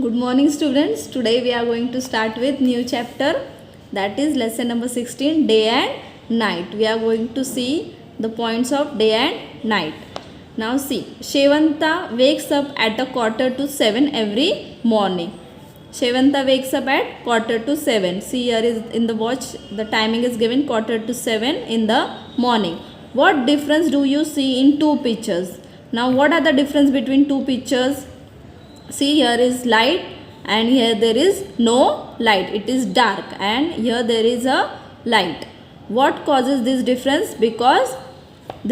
Good morning students. Today we are going to start with new chapter, that is lesson number 16, day and night. We are going to see the points of day and night. Now see, Shevanta wakes up at a 6:45 every morning. Shevanta wakes up at 6:45. See, here is in the watch, the timing is given 6:45 in the morning. What difference do you see in two pictures? Now what are the difference between two pictures? See, here is light and here there is no light. It is dark and here there is a light. What causes this difference? Because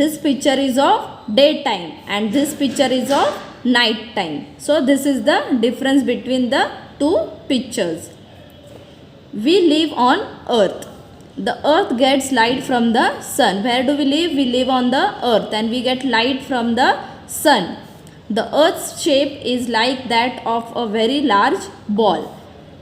this picture is of daytime and this picture is of night time. So this is the difference between the two pictures. We live on earth. The earth gets light from the sun. Where do we live? We live on the earth and we get light from the sun. The earth's shape is like that of a very large ball.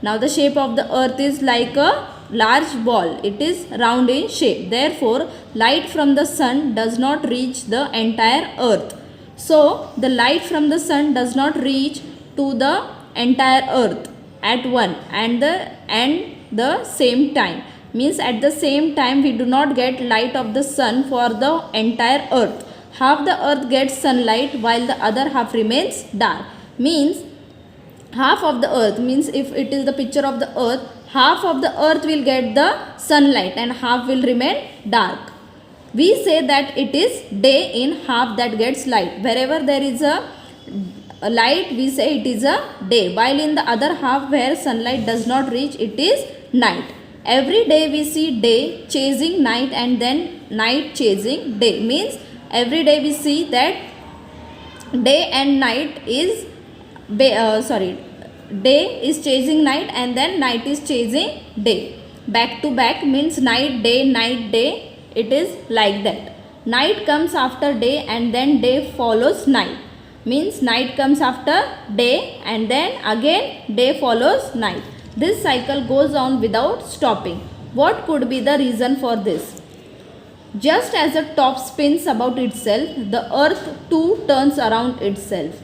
Now the shape of the earth is like a large ball. It is round in shape. Therefore, light from the sun does not reach the entire earth. So, the light from the sun does not reach to the entire earth at one and the same time. Means at the same time we do not get light of the sun for the entire earth. Half the earth gets sunlight while the other half remains dark. Means half of the earth, means if it is the picture of the earth, half of the earth will get the sunlight and half will remain dark. We say that it is day in half that gets light. Wherever there is a light, we say it is a day, while in the other half where sunlight does not reach, it is night. Every day we see day chasing night and then night chasing day. Means every day we see that day and night is day is chasing night and then night is chasing day. Back to back means night day. It is like that. Night comes after day and then day follows night. Means night comes after day and then again day follows night. This cycle goes on without stopping. What could be the reason for this? Just as a top spins about itself, the earth too turns around itself.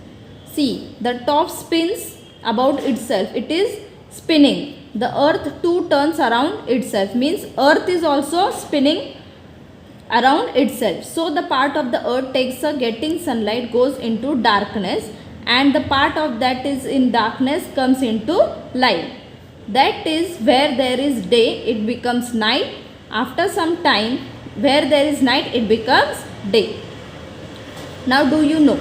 See, the top spins about itself. It is spinning. The earth too turns around itself. Means earth is also spinning around itself. So the part of the earth takes a getting sunlight goes into darkness and the part of that is in darkness comes into light. That is where there is day, it becomes night. After some time, where there is night, it becomes day. Now do you know,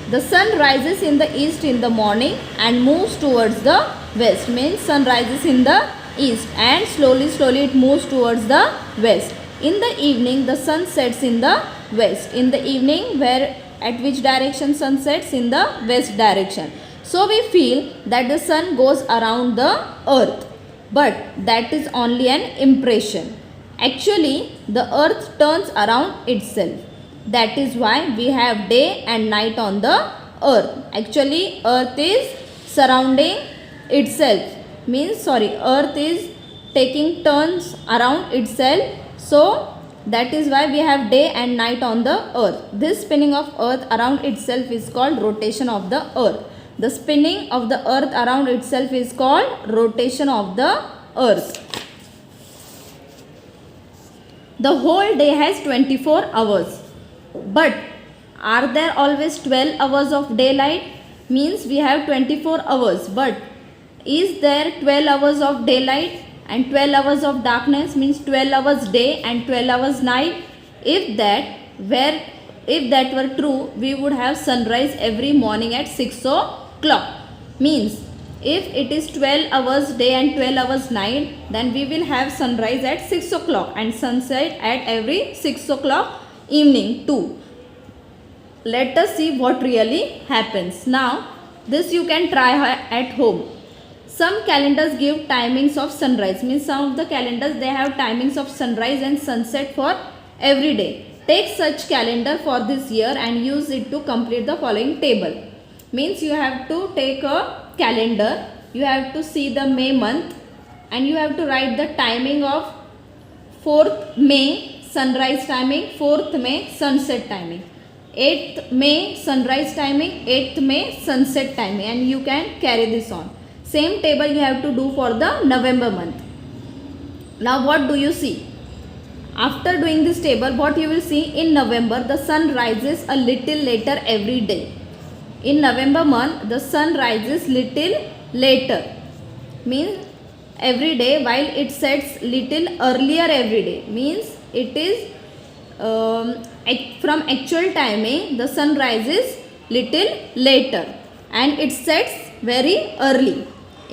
the sun rises in the east in the morning and moves towards the west. Means sun rises in the east and slowly it moves towards the west. In the evening the sun sets in the west. In the evening, where at which direction sun sets? In the west direction. So we feel that the sun goes around the earth, but that is only an impression. Actually, the earth turns around itself. That is why we have day and night on the earth. Actually, earth is surrounding itself. Earth is taking turns around itself. So, that is why we have day and night on the earth. This spinning of earth around itself is called rotation of the earth. The spinning of the earth around itself is called rotation of the earth. The whole day has 24 hours. But are there always 12 hours of daylight? Means we have 24 hours. But is there 12 hours of daylight and 12 hours of darkness? Means 12 hours day and 12 hours night. If that were true, we would have sunrise every morning at 6 o'clock. Means if it is 12 hours day and 12 hours night, then we will have sunrise at 6 o'clock and sunset at every 6 o'clock evening too. Let us see what really happens. Now, this you can try at home. Some calendars give timings of sunrise. Means some of the calendars, they have timings of sunrise and sunset for every day. Take such calendar for this year and use it to complete the following table. Means you have to take a calendar, you have to see the May month and you have to write the timing of 4th May sunrise timing, 4th May sunset timing, 8th May sunrise timing, 8th May sunset timing, and you can carry this on. Same table you have to do for the November month. Now what do you see? After doing this table, what you will see, in November the sun rises a little later every day. In November month the sun rises little later, means every day, while it sets little earlier every day, means it is from actual timing the sun rises little later and it sets very early.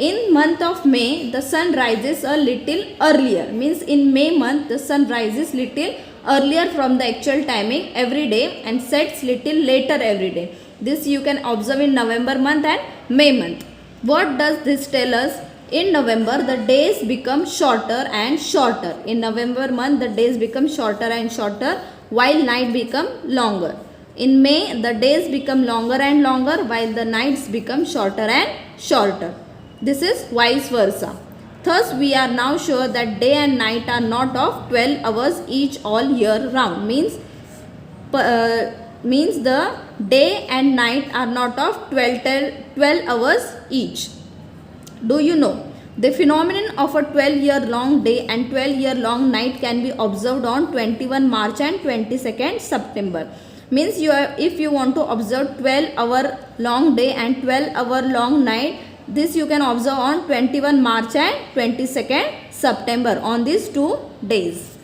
In month of May the sun rises a little earlier, means in May month the sun rises little earlier from the actual timing every day and sets little later every day. This you can observe in November month and May month. What does this tell us? In November the days become shorter and shorter. In November month the days become shorter and shorter while night become longer. In May the days become longer and longer while the nights become shorter and shorter. This is vice versa. Thus we are now sure that day and night are not of 12 hours each all year round. Means the day and night are not of 12 hours each. Do you know? The phenomenon of a 12-year-long day and 12-year-long night can be observed on 21 March and 22nd September. Means if you want to observe 12-hour long day and 12-hour long night, this you can observe on 21 March and 22nd September, on these 2 days.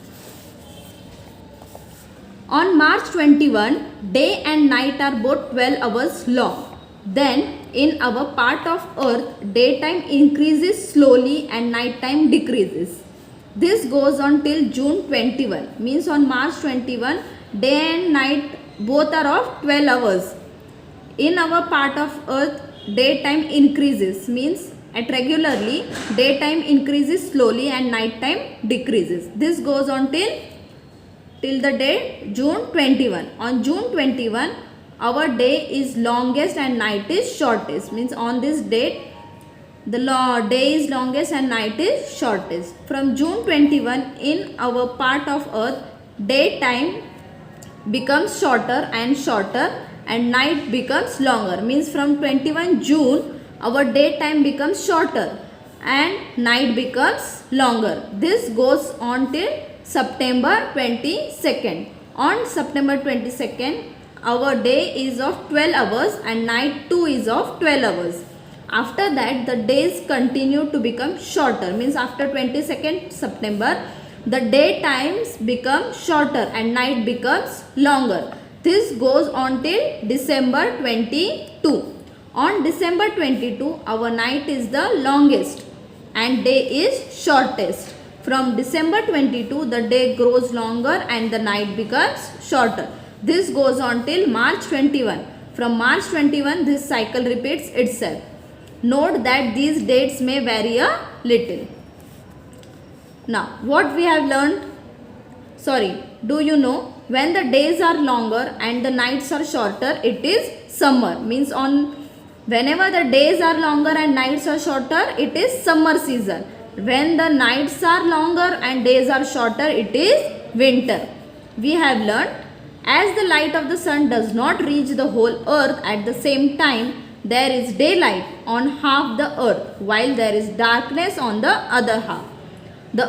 On March 21, day and night are both 12 hours long. Then in our part of earth, daytime increases slowly and night time decreases. This goes on till June 21. Means on March 21, day and night both are of 12 hours. In our part of earth, daytime increases, means at regularly daytime increases slowly and night time decreases. This goes on till the date June 21. On June 21, our day is longest and night is shortest. Means on this date the day is longest and night is shortest. From June 21, in our part of earth, daytime becomes shorter and shorter and night becomes longer. Means from 21 June our daytime becomes shorter and night becomes longer. This goes on till September 22nd. On September 22nd our day is of 12 hours and night too is of 12 hours. After that the days continue to become shorter. Means after 22nd September the day times become shorter and night becomes longer. This goes on till December 22. On December 22 our night is the longest and day is shortest. From December 22 the day grows longer and the night becomes shorter. This goes on till March 21. From March 21 this cycle repeats itself. Note that these dates may vary a little. Now what we have learned? Do you know, when the days are longer and the nights are shorter, it is summer. Means whenever the days are longer and nights are shorter, it is summer season. When the nights are longer and days are shorter, it is winter. We have learned, as the light of the sun does not reach the whole earth at the same time, there is daylight on half the earth while there is darkness on the other half. The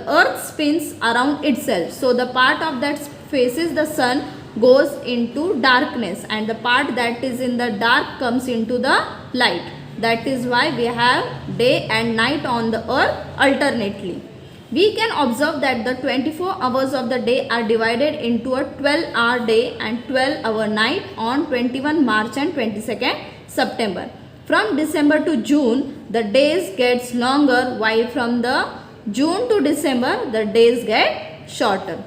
earth spins around itself. So the part of that faces the sun goes into darkness and the part that is in the dark comes into the light. That is why we have day and night on the earth alternately. We can observe that the 24 hours of the day are divided into a 12-hour day and 12-hour night on 21 March and 22nd September. From December to June, the days gets longer, while from the June to December, the days get shorter.